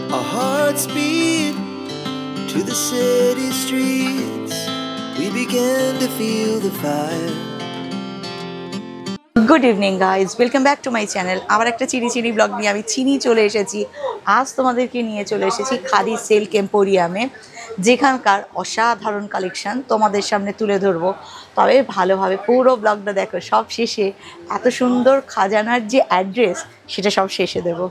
Our hearts beat to the city streets. We began to feel the fire. Good evening guys, welcome back to my channel. আবার একটা চিনি blog নিয়ে আমি চিনি চলে এসেছি। আজ তোমাদেরকে নিয়ে চলে এসেছি খাদি সিল্ক এম্পোরিয়ামে, যেখানকার অসাধারণ কালেকশান তোমাদের সামনে তুলে ধরবো। তবে ভালোভাবে পুরো ব্লগটা দেখো, সব শেষে এত সুন্দর খাজানার যে অ্যাড্রেস সেটা সব শেষে দেবো।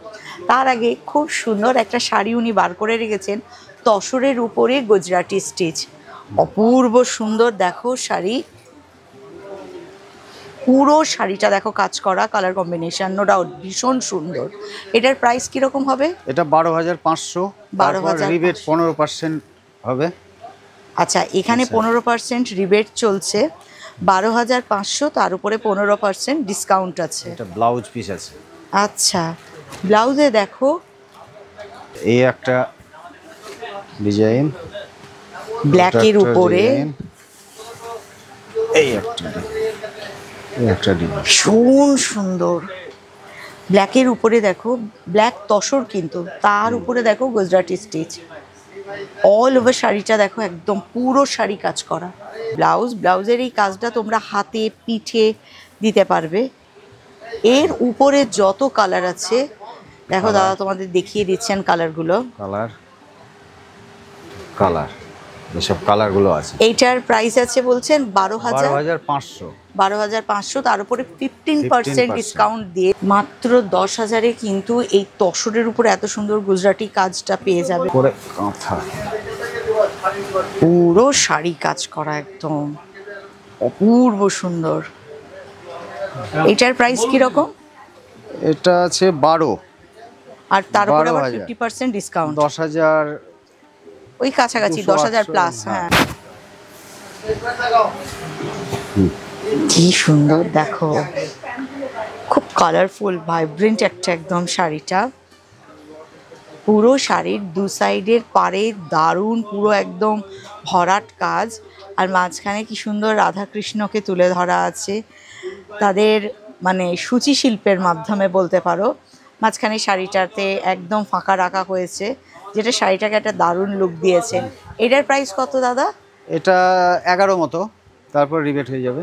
তার আগে খুব সুন্দর একটা শাড়ি উনি বার করে রেখেছেন, তসরের উপরে গুজরাটি স্টিচ, অপূর্ব সুন্দর দেখো শাড়ি। পুরো শাড়িটা দেখো কাজ করা, কালার কম্বিনেশন নো ডাউট ভীষণ সুন্দর। এটার প্রাইস কিরকম হবে? এটা 12,500, 12,000 রিবেট 15% হবে। আচ্ছা, এখানে 15% রিবেট চলছে, 12,500, তার উপরে 15% ডিসকাউন্ট আছে। এটা ব্লাউজ পিস আছে। আচ্ছা, ব্লাউজে দেখো এই একটা ডিজাইন ব্ল্যাকের উপরে, এই একটা ডিজাইন ভীষণ সুন্দর। ব্ল্যাকের উপরে দেখো, ব্ল্যাক তসর, কিন্তু তার উপরে দেখো গুজরাটি স্টিচ, অল ওভার শাড়িটা দেখো একদম পুরো শাড়ি কাজ করা। ব্লাউজের এই কাজটা তোমরা হাতে পিঠে দিতে পারবে। এর উপরে যত কালার আছে দেখো, দাদা তোমাদের দেখিয়ে দিচ্ছেন কালারগুলো। কালার এসব কালারগুলো আছে। এইটার প্রাইস আছে বলছেন 12,500, 12,500, তার উপরে 15% ডিসকাউন্ট দিয়ে মাত্র 10,000-এ কিন্তু এই তসরের উপরে এত সুন্দর গুজরাটি কাজটা পেয়ে যাবে। পরে কাঁথা, পুরো শাড়ি কাজ করা একদম অপূর্ব সুন্দর। এটার প্রাইস কিরকম? এটা আছে 12, আর তার উপরে আবার 50% ডিসকাউন্ট, 10,000 ওই কাছাকাছি 10,000 প্লাস। হ্যাঁ, কি সুন্দর দেখো, খুব কালারফুল ভাইব্রেন্ট একটা একদম শাড়িটা। পুরো শাড়ির দু সাইডের পাড়ে দারুণ পুরো একদম ভরাট কাজ, আর মাঝখানে কি সুন্দর রাধাকৃষ্ণকে তুলে ধরা আছে তাদের মানে সূচি শিল্পের মাধ্যমে বলতে পারো। মাঝখানে শাড়িটাতে একদম ফাঁকা রাখা হয়েছে, যেটা শাড়িটাকে একটা দারুণ লুক দিয়েছে। এটার প্রাইস কত দাদা? এটা 11 মতো, তারপর রিবেট হয়ে যাবে।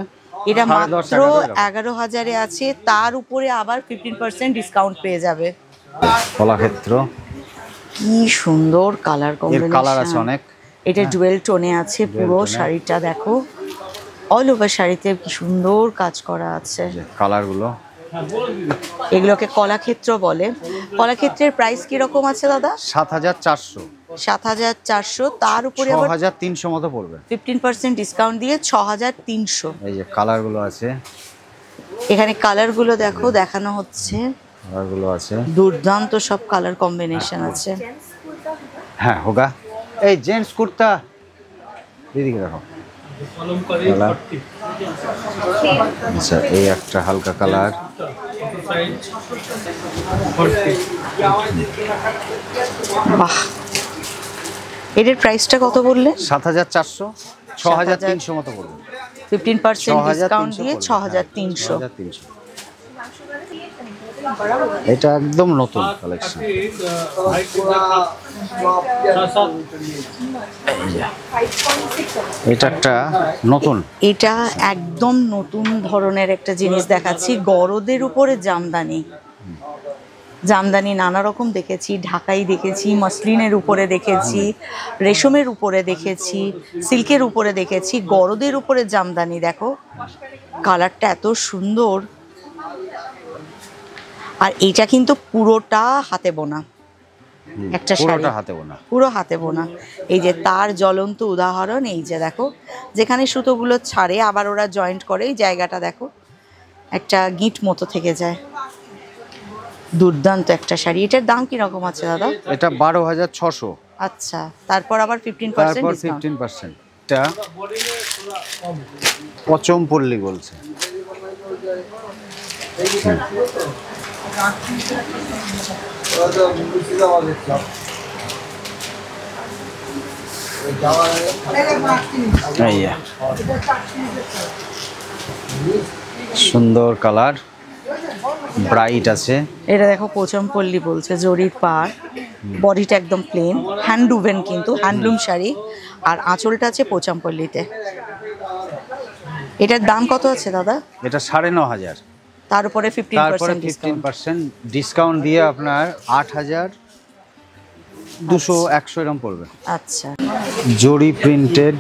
এটা মাত্র 11,000-এ আছে, তার উপরে আবার 15% ডিসকাউন্ট পেয়ে যাবে। কলাক্ষেত্র, কি সুন্দর কালার কম্বিনেশন, কালার আছে অনেক। এটা ডুয়েল টোনে আছে পুরো শাড়িটা দেখো, অল ওভার শাড়িতে কি সুন্দর কাজ করা আছে। কালারগুলো, এগুলোকে কলাক্ষেত্র বলে। কলাক্ষেত্রের প্রাইস কিরকম আছে দাদা? 7,400, 7,400, তার উপরে 6,300 মতো পড়বে, 15% ডিসকাউন্ট দিয়ে 6,300। এই যে কালারগুলো আছে, এখানে কালারগুলো দেখো দেখানো হচ্ছে, কালারগুলো আছে দুর্দান্ত সব কালার কম্বিনেশন আছে। হ্যাঁ হোগা, এই জেন্টস কুর্তা দিদিকে দেখো। আচ্ছা, এই একটা হালকা কালার, বাহ, এটার প্রাইসটা কত বললে? 7,400, 6,300 মতো পড়বে, 15% ডিসকাউন্ট দিয়ে 6,300। এটা একদম নতুন কালেকশন। এটা একটা নতুন, এটা একদম নতুন ধরনের একটা জিনিস দেখাচ্ছি। গরদের উপরে জামদানি, জামদানি নানা রকম দেখেছি, ঢাকাই দেখেছি, মসলিনের উপরে দেখেছি, রেশমের উপরে দেখেছি, সিল্কের উপরে দেখেছি, গরদের উপরে জামদানি দেখো, কালারটা এত সুন্দর। আর এইটা কিন্তু পুরোটা হাতে বোনা একটা শাড়ি, পুরো হাতে বোনা। এই যে তার জ্বলন্ত উদাহরণ, এই যে দেখো যেখানে সুতোগুলো ছাড়ে আবার ওরা জয়েন্ট করে, এই জায়গাটা দেখো একটা গিঁট মতো থেকে যায়। দুর্দান্ত একটা শাড়ি। এটার দাম কিরকম আছে দাদা? এটা 12,600। আচ্ছা, তারপর আবার 15% ডিসকাউন্ট। 15%। এটা পচমপল্লী বলছে। সুন্দর কালার, ব্রাইট আছে। এটা দেখো পচমপল্লী বলছে, জরির পাড়, বডিটা একদম প্লেন, হ্যান্ড উভেন কিন্তু হ্যান্ডলুম শাড়ি। আর আঁচলটা আছে পোচামপল্লিতে। এটার দাম কত আছে দাদা? এটা 9,500। তার উপরে 15% ডিসকাউন্ট। 15% ডিসকাউন্ট দিয়ে আপনার 8,200 100 এরকম পড়বে। আচ্ছা, জরি প্রিন্টেড,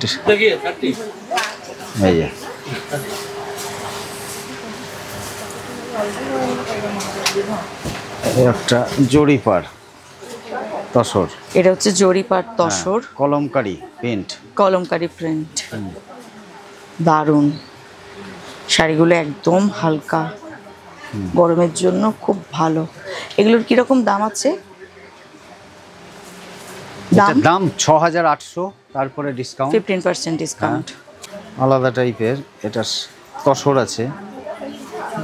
এই যে একটা জরি পার তসর, এটা হচ্ছে জরিপার তসর, কলমকারি প্রিন্ট। কলমকারি প্রিন্ট। দারুণ শাড়িগুলো, একদম হালকা, গরমের জন্য খুব ভালো। এগুলোর কিরকম দাম আছে? দাম দাম 6,800, তারপরে ডিসকাউন্ট 15% ডিসকাউন্ট। আলাদা টাইপের। এটা তসর আছে,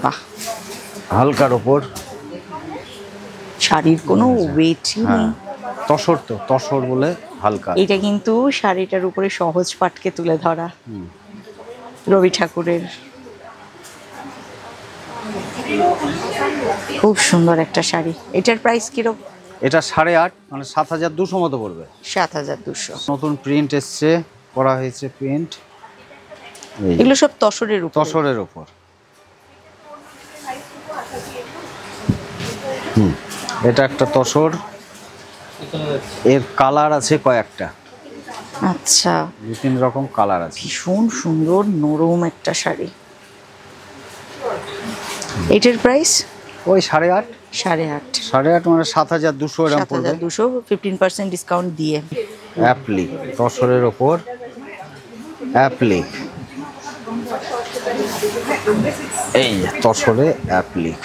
বাহ, হালকার ওপর। শাড়ির কোনো ওয়েটই নেই। তসর, তো তসর বলে হালকা। এটা কিন্তু শাড়িটার উপরে সহজ পাটকে তুলে ধরা, রবি ঠাকুরের। খুব সুন্দর একটা শাড়ি। এটার প্রাইস কিরকম? এটা 8,500, মানে 7,200 মতো পড়বে। 7,200। নতুন প্রিন্ট এসছে, করা হয়েছে প্রিন্ট। এগুলো সব তসরের উপর। তসরের ওপর। এটা একটা তসর, এর কালার আছে কয়েকটা। আচ্ছা, 2-3 রকম কালার আছে। ভীষণ সুন্দর নরম একটা শাড়ি। এটার প্রাইস ওই 8,500। 8,500। 8,500 মানে 7,200 এরকম পড়বে। 7,200 15% ডিসকাউন্ট দিয়ে। অ্যাপ্লিক, তসরের ওপর অ্যাপ্লিক, এই তসরে অ্যাপ্লিক।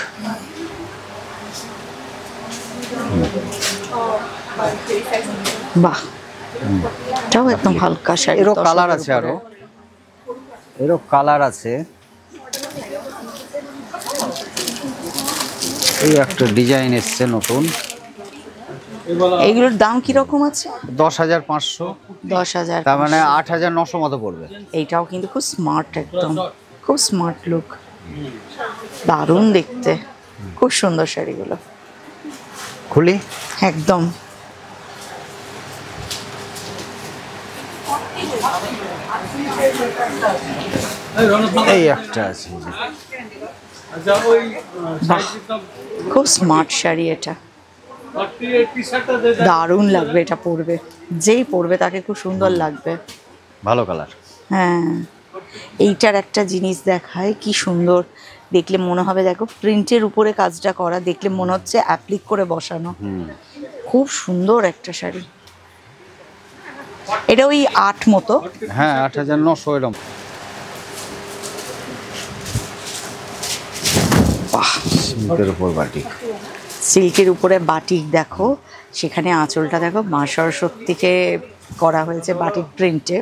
বাহ, এটাও একদম হালকা শাড়ি। এরও তসরের কালার আছে, উপরে। আরো এরও কালার আছে। এই একটা ডিজাইন এসছে নতুন। এইগুলোর দাম কিরকম আছে? 10,500, 10,000। তার মানে 8,900 মতো পড়বে। এইটাও কিন্তু খুব স্মার্ট, একদম খুব স্মার্ট লুক, দারুণ দেখতে, খুব সুন্দর শাড়িগুলো। খুলি, একদম এই একটা আছে। বাহ, খুব স্মার্ট শাড়ি এটা, দারুণ লাগবে এটা পরবে। যেই পরবে তাকে খুব সুন্দর লাগবে। ভালো কালার। হ্যাঁ, এইটার একটা জিনিস দেখায়, কি সুন্দর দেখলে মনে হবে, দেখো প্রিন্টের উপরে কাজটা করা, দেখলে মনে হচ্ছে অ্যাপ্লিক করে বসানো। খুব সুন্দর একটা শাড়ি। এটা ওই 8 মতো। হ্যাঁ, 8,900 এরকম। বাহ, সিল্কের উপর বাটিক। সিল্কের উপরে বাটিক, দেখো সেখানে আঁচলটা দেখো মা সরস্বতীকে করা হয়েছে বাটিক প্রিন্টে।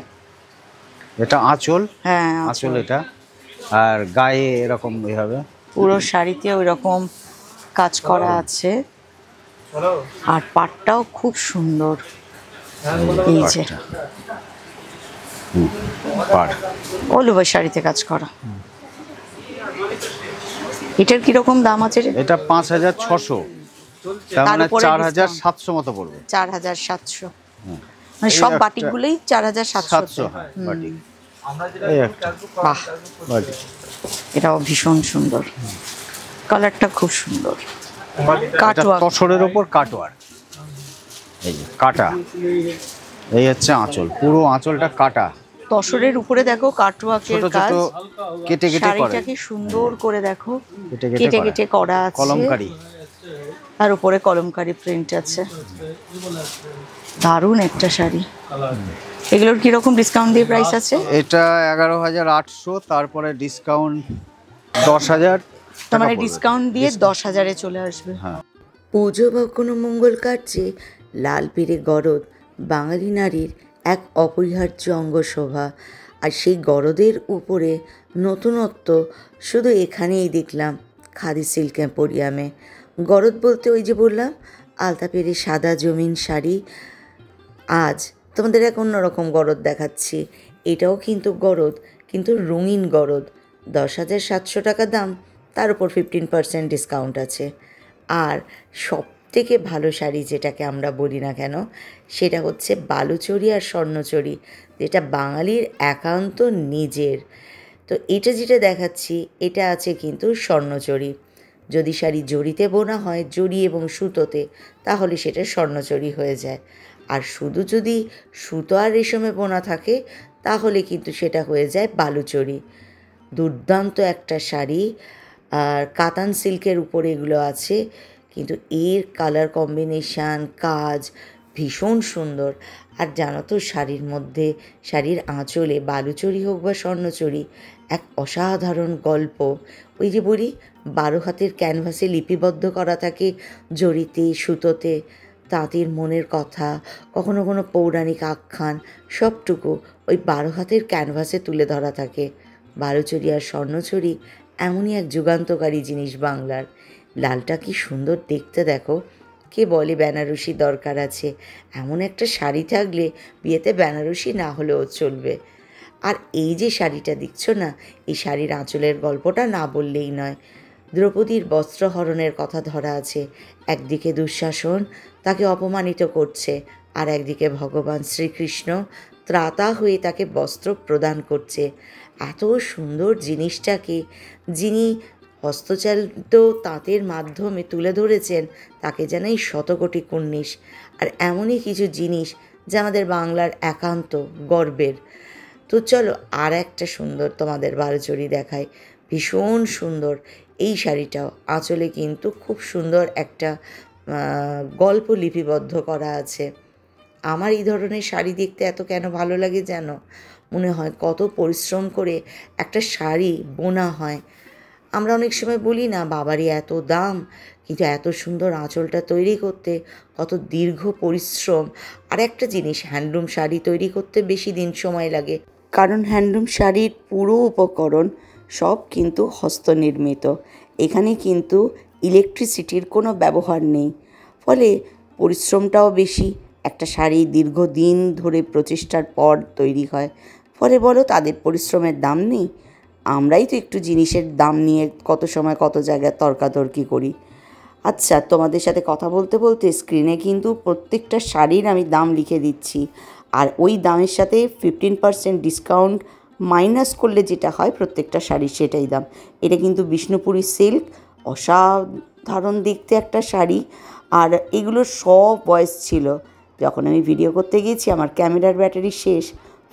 এটা আঁচল, হ্যাঁ আঁচল এটা, আর গায়ে এরকম হবে। পুরো শাড়িতে ওই রকম কাজ করা আছে, আর পাটটাও খুব সুন্দর। এই যে পাড়, অল ওভার শাড়িতে কাজ করা। এটার কিরকম দাম আছে রে? এটা 5,600, তার তার মানে উপরে 4,700 মতো পড়বে। 4,700, মানে সব একটা- বাটিকগুলোই 4,700। 700, হ্যাঁ বাটিক। এই একটা বাহ, বাটিক। এটাও ভীষণ সুন্দর, কালারটা খুব সুন্দর। এটা কাটওয়ার্ক, তসরের উপর কাটওয়ার্ক, এই যে কাটা। এই হচ্ছে আঁচল, পুরো আঁচলটা কাটা। তসরের উপরে দেখো কাটওয়ার্কের ছোট ছোট কাজ। কেটে কেটে করে, শাড়িটাকে সুন্দর করে দেখো কেটে কেটে কেটে করা আছে, কলমকারি। তার উপরে কলমকারি প্রিন্ট আছে। দারুণ একটা শাড়ি। এগুলোর কিরকম ডিসকাউন্ট দিয়ে প্রাইস আছে? এটা 11,800, তারপরে ডিসকাউন্ট 10,000। তার মানে ডিসকাউন্ট দিয়ে 10,000-এ চলে আসবে। হ্যাঁ। পুজো বা কোনো মঙ্গল কার্যে লাল পিড়ে গরদ বাঙালি নারীর এক অপরিহার্য অঙ্গশোভা। আর সেই গরদের উপরে নতুনত্ব শুধু এখানেই দেখলাম, খাদি সিল্ক এম্পোরিয়ামে। গরদ বলতে ওই যে বললাম আলতা পেরে সাদা জমিন শাড়ি। আজ তোমাদের এক অন্যরকম গরদ দেখাচ্ছি। এটাও কিন্তু গরদ, কিন্তু রঙিন গরদ। 10,700 টাকা দাম, তার উপর 15% ডিসকাউন্ট আছে। আর সব সবথেকে ভালো শাড়ি যেটাকে আমরা বলি না কেন, সেটা হচ্ছে বালুচরী আর স্বর্ণচরী, যেটা বাঙালির একান্ত নিজের। তো এটা যেটা দেখাচ্ছি, এটা আছে কিন্তু স্বর্ণচরী। যদি শাড়ি জরিতে বোনা হয়, জরি এবং সুতোতে, তাহলে সেটা স্বর্ণচরী হয়ে যায়। আর শুধু যদি সুতো আর রেশমে বোনা থাকে, তাহলে কিন্তু সেটা হয়ে যায় বালুচরী। দুর্দান্ত একটা শাড়ি, আর কাতান সিল্কের উপরে এগুলো আছে, কিন্তু এর কালার কম্বিনেশান, কাজ ভীষণ সুন্দর। আর জানো তো, শাড়ির মধ্যে, শাড়ির আঁচলে বালুচরী হোক বা স্বর্ণচরী, এক অসাধারণ গল্প। ওই যে বলি, 12 হাতের ক্যানভাসে লিপিবদ্ধ করা থাকে জরিতে, সুতোতে, তাঁতির মনের কথা, কখনো কোনো পৌরাণিক আখ্যান, সবটুকু ওই 12 হাতের ক্যানভাসে তুলে ধরা থাকে। বালুচরী আর স্বর্ণচরী এমনই এক যুগান্তকারী জিনিস বাংলার। লালটা কি সুন্দর দেখতে দেখো। কে বলে বেনারসি দরকার আছে? এমন একটা শাড়ি থাকলে বিয়েতে বেনারসি না হলেও চলবে। আর এই যে শাড়িটা দেখছো না, এই শাড়ির আঁচলের গল্পটা না বললেই নয়। দ্রৌপদীর বস্ত্রহরণের কথা ধরা আছে। একদিকে দুঃশাসন তাকে অপমানিত করছে, আর একদিকে ভগবান শ্রীকৃষ্ণ ত্রাতা হয়ে তাকে বস্ত্র প্রদান করছে। এত সুন্দর জিনিসটাকে যিনি হস্তচালিত তাঁতের মাধ্যমে তুলে ধরেছেন, তাকে জানাই শতকোটি কুর্নিশ। আর এমনই কিছু জিনিস যা আমাদের বাংলার একান্ত গর্বের। তো চলো আর একটা সুন্দর তোমাদের বালুচরী দেখায়, ভীষণ সুন্দর। এই শাড়িটাও আঁচলে কিন্তু খুব সুন্দর একটা গল্প লিপিবদ্ধ করা আছে। আমার এই ধরনের শাড়ি দেখতে এত কেন ভালো লাগে জানো? মনে হয় কত পরিশ্রম করে একটা শাড়ি বোনা হয়। আমরা অনেক সময় বলি না, বাবারই এত দাম, কিন্তু এত সুন্দর আঁচলটা তৈরি করতে কত দীর্ঘ পরিশ্রম। আর একটা জিনিস, হ্যান্ডলুম শাড়ি তৈরি করতে বেশি দিন সময় লাগে, কারণ হ্যান্ডলুম শাড়ির পুরো উপকরণ সব কিন্তু হস্তনির্মিত। এখানে কিন্তু ইলেকট্রিসিটির কোনো ব্যবহার নেই, ফলে পরিশ্রমটাও বেশি। একটা শাড়ি দীর্ঘদিন ধরে প্রচেষ্টার পর তৈরি হয়, ফলে বলো তাদের পরিশ্রমের দাম নেই? আমরাই তো একটু জিনিসের দাম নিয়ে কত সময় কত জায়গায় তর্কাতর্কি করি। আচ্ছা, তোমাদের সাথে কথা বলতে বলতে স্ক্রিনে কিন্তু প্রত্যেকটা শাড়ির আমি দাম লিখে দিচ্ছি, আর ওই দামের সাথে 15% ডিসকাউন্ট মাইনাস করলে যেটা হয় প্রত্যেকটা শাড়ির, সেটাই দাম। এটা কিন্তু বিষ্ণুপুরি সিল্ক, অসাধারণ দেখতে একটা শাড়ি। আর এগুলো সব ভয়েস ছিল। যখন আমি ভিডিও করতে গেছি, আমার ক্যামেরার ব্যাটারি শেষ,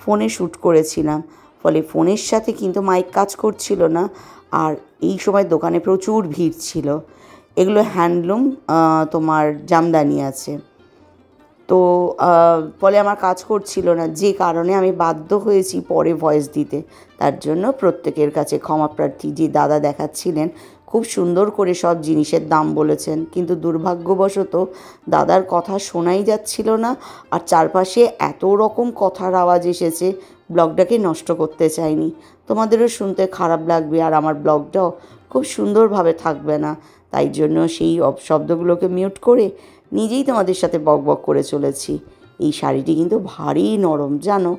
ফোনে শ্যুট করেছিলাম, ফলে ফোনের সাথে কিন্তু মাইক কাজ করছিল না। আর এই সময় দোকানে প্রচুর ভিড় ছিল। এগুলো হ্যান্ডলুম, তোমার জামদানি আছে, তো ফলে আমার কাজ করছিল না, যে কারণে আমি বাধ্য হয়েছি পরে ভয়েস দিতে। তার জন্য প্রত্যেকের কাছে ক্ষমা প্রার্থী। যে দাদা দেখাচ্ছিলেন, খুব সুন্দর করে সব জিনিসের দাম বলেছেন, কিন্তু দুর্ভাগ্যবশত দাদার কথা শোনাই যাচ্ছিল না। আর চারপাশে এত রকম কথার আওয়াজ এসেছে, ব্লগটাকে নষ্ট করতে চাইনি। তোমাদেরও শুনতে খারাপ লাগবে, আর আমার ব্লগটাও খুব সুন্দরভাবে থাকবে না। তাই জন্য সেই শব্দগুলোকে মিউট করে নিজেই তোমাদের সাথে বকবক করে চলেছি। এই শাড়িটি কিন্তু ভারী নরম, জানো?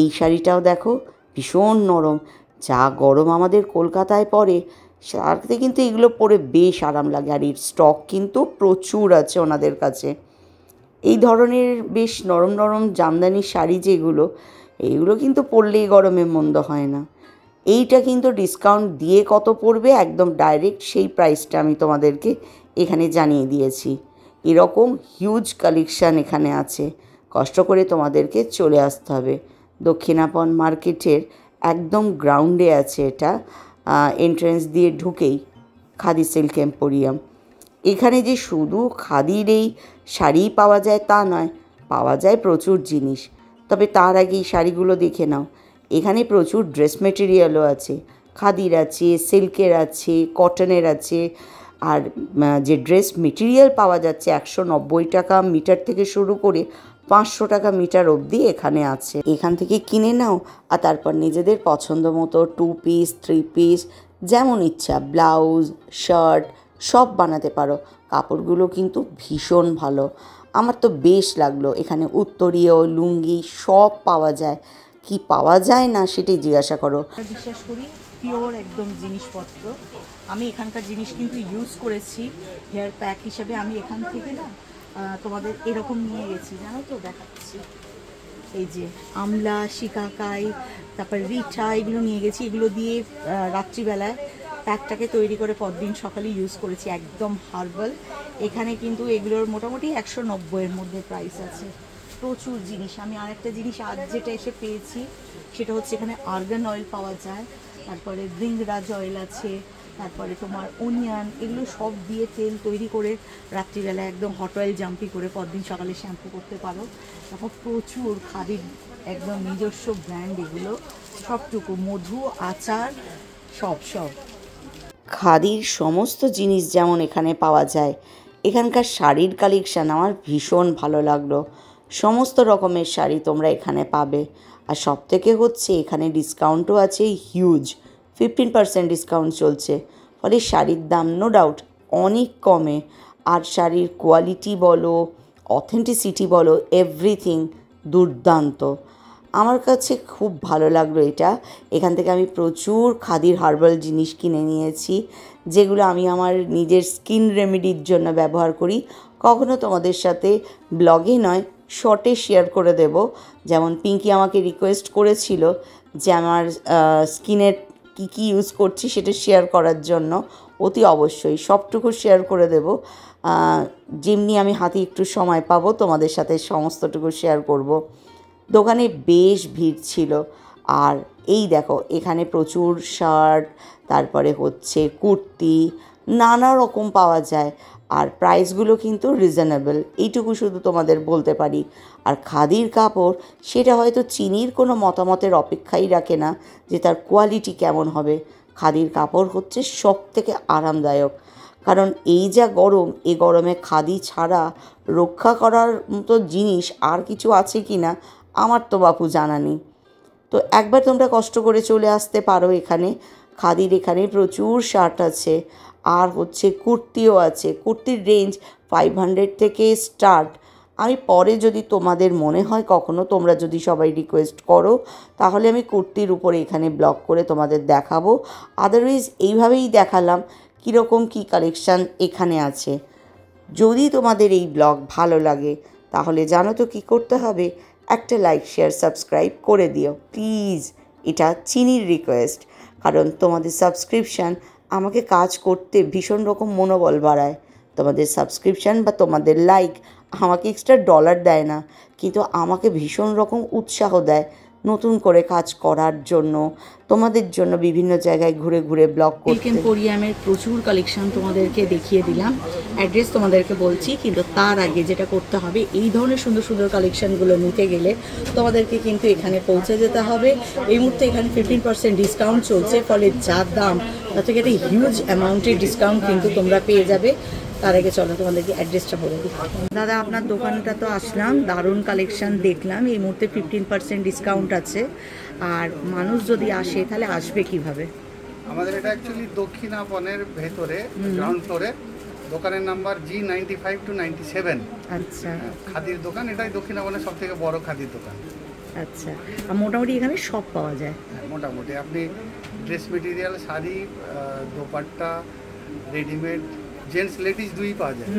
এই শাড়িটাও দেখো, ভীষণ নরম। যা গরম আমাদের কলকাতায় পড়ে, তাতে কিন্তু এগুলো পরে বেশ আরাম লাগে। আর এর স্টক কিন্তু প্রচুর আছে ওনাদের কাছে। এই ধরনের বেশ নরম নরম জামদানি শাড়ি যেগুলো, এইগুলো কিন্তু পরলেই গরমে মন্দ হয় না। এইটা কিন্তু ডিসকাউন্ট দিয়ে কত পড়বে, একদম ডাইরেক্ট সেই প্রাইসটা আমি তোমাদেরকে এখানে জানিয়ে দিয়েছি। এরকম হিউজ কালেকশান এখানে আছে, কষ্ট করে তোমাদেরকে চলে আসতে হবে। দক্ষিণাপন মার্কেটের একদম গ্রাউন্ডে আছে এটা, এন্ট্রেন্স দিয়ে ঢুকেই খাদি সিল্ক এম্পোরিয়াম। এখানে যে শুধু খাদির এই শাড়িই পাওয়া যায় তা নয়, পাওয়া যায় প্রচুর জিনিস। তবে তার আগে এই শাড়িগুলো দেখে নাও। এখানে প্রচুর ড্রেস মেটেরিয়ালও আছে, খাদির আছে, সিল্কের আছে, কটনের আছে। আর যে ড্রেস মেটেরিয়াল পাওয়া যাচ্ছে 190 টাকা মিটার থেকে শুরু করে 500 টাকা মিটার অবধি এখানে আছে। এখান থেকে কিনে নাও, আর তারপর নিজেদের পছন্দ মতো 2 পিস 3 পিস যেমন ইচ্ছা ব্লাউজ, শার্ট সব বানাতে পারো। কাপড়গুলো কিন্তু ভীষণ ভালো, আমার তো বেশ লাগলো। এখানে উত্তরীয়, লুঙ্গি সব পাওয়া যায়। কি পাওয়া যায় না সেটাই জিজ্ঞাসা করো। বিশ্বাস করি পিওর একদম জিনিসপত্র, আমি এখানকার জিনিস কিন্তু ইউজ করেছি হেয়ার প্যাক হিসেবে। আমি এখান থেকে না তোমাদের এরকম নিয়ে গেছি, জানো তো, দেখাচ্ছি। এই যে আমলা, শিকাকাই, তারপর রিঠা, এগুলো নিয়ে গেছি। এগুলো দিয়ে রাত্রিবেলায় প্যাকটাকে তৈরি করে পরদিন সকালে ইউজ করেছি, একদম হার্বাল। এখানে কিন্তু এগুলোর মোটামুটি 190-এর মধ্যে প্রাইস আছে। প্রচুর জিনিস। আমি আরেকটা জিনিস আজ যেটা এসে পেয়েছি সেটা হচ্ছে এখানে আর্গান অয়েল পাওয়া যায়, তারপরে ভৃঙ্গরাজ অয়েল আছে, তারপরে তোমার অনিয়ন, এগুলো সব দিয়ে তেল তৈরি করে রাত্রিবেলা একদম হট অয়েল জাম্পি করে পরদিন সকালে শ্যাম্পু করতে পারো। তারপর প্রচুর খাদির একদম নিজস্ব ব্র্যান্ড, এগুলো সবটুকু, মধু, আচার, সব। খাদির সমস্ত জিনিস যেমন এখানে পাওয়া যায়, এখানকার শাড়ির কালেকশান আমার ভীষণ ভালো লাগলো। সমস্ত রকমের শাড়ি তোমরা এখানে পাবে। আর সবথেকে হচ্ছে এখানে ডিসকাউন্টও আছে হিউজ, 15% ডিসকাউন্ট চলছে। ফলে শাড়ির দাম নো ডাউট অনেক কমে। আর শাড়ির কোয়ালিটি বলো, অথেন্টিসিটি বলো, এভরিথিং দুর্দান্ত। আমার কাছে খুব ভালো লাগলো এটা। এখান থেকে আমি প্রচুর খাদির হার্বাল জিনিস কিনে নিয়েছি, যেগুলো আমি আমার নিজের স্কিন রেমেডির জন্য ব্যবহার করি। কখনো তোমাদের সাথে ব্লগে নয়, শর্টে শেয়ার করে দেব। যেমন পিঙ্কি আমাকে রিকোয়েস্ট করেছিল যে আমার স্কিনের কী ইউজ করছি সেটা শেয়ার করার জন্য। অতি অবশ্যই সবটুকু শেয়ার করে দেব। যেমনি আমি হাতে একটু সময় পাবো তোমাদের সাথে সমস্তটুকু শেয়ার করব। দোকানে বেশ ভিড় ছিল। আর এই দেখো এখানে প্রচুর শার্ট, তারপরে হচ্ছে কুর্তি, নানা রকম পাওয়া যায়। আর প্রাইসগুলো কিন্তু রিজনেবল, এইটুকু শুধু তোমাদের বলতে পারি। আর খাদির কাপড় সেটা হয়তো চিনির কোনো মতামতের অপেক্ষাই রাখে না যে তার কোয়ালিটি কেমন হবে। খাদির কাপড় হচ্ছে সব থেকে আরামদায়ক। কারণ এই যা গরম, এই গরমে খাদি ছাড়া রক্ষা করার মতো জিনিস আর কিছু আছে কি না আমার তো বাপু জানা নেই। তো একবার তোমরা কষ্ট করে চলে আসতে পারো এখানে। খাদির এখানে প্রচুর শার্ট আছে, আর হচ্ছে কুর্তিও আছে। কুর্তির রেঞ্জ 500 থেকে স্টার্ট। আমি পরে যদি তোমাদের মনে হয় কখনো, তোমরা যদি সবাই রিকোয়েস্ট করো, তাহলে আমি কুর্তির উপরে এখানে ব্লগ করে তোমাদের দেখাবো। আদারওয়াইজ এইভাবেই দেখালাম কীরকম কী কালেকশান এখানে আছে। যদি তোমাদের এই ব্লগ ভালো লাগে তাহলে জানো তো কী করতে হবে, একটা লাইক, শেয়ার, সাবস্ক্রাইব করে দিও প্লিজ। এটা চিনির রিকোয়েস্ট, কারণ তোমাদের সাবস্ক্রিপশান আমাকে কাজ করতে ভীষণ রকম মনোবল বাড়ায়। তোমাদের সাবস্ক্রিপশান বা তোমাদের লাইক আমাকে এক্সট্রা ডলার দেয় না, কিন্তু আমাকে ভীষণ রকম উৎসাহ দেয় নতুন করে কাজ করার জন্য, তোমাদের জন্য বিভিন্ন জায়গায় ঘুরে ঘুরে ব্লগ করতে। এম্পোরিয়ামের প্রচুর কালেকশন তোমাদেরকে দেখিয়ে দিলাম, অ্যাড্রেস তোমাদেরকে বলছি। কিন্তু তার আগে যেটা করতে হবে, এই ধরনের সুন্দর সুন্দর কালেকশানগুলো নিতে গেলে তোমাদেরকে কিন্তু এখানে পৌঁছে যেতে হবে। এই মুহূর্তে এখানে 15% ডিসকাউন্ট চলছে, ফলে যার দাম তার থেকে একটা হিউজ অ্যামাউন্টের ডিসকাউন্ট কিন্তু তোমরা পেয়ে যাবে। তার আগে চলো তোমাদেরকে অ্যাড্রেসটা বলে দিই। দাদা, আপনার দোকানটা তো আসলাম, দারুণ কালেকশান দেখলাম। এই মুহূর্তে 15% ডিসকাউন্ট আছে। আর মানুষ যদি আসে তাহলে আসবে কিভাবে? আমাদের এটা অ্যাকচুয়ালি দক্ষিণাপনের ভেতরে গ্রাউন্ড ফ্লোরে, দোকানের নাম্বার G95 to 97। আচ্ছা, খাদির দোকান, এটাই দক্ষিণাপনের সব থেকে বড় খাদির দোকান। আচ্ছা, আর মোটামুটি এখানে সব পাওয়া যায়? মোটামুটি আপনি dress material, sari, dupatta, readymade, gents ladies দুই পাওয়া যায়।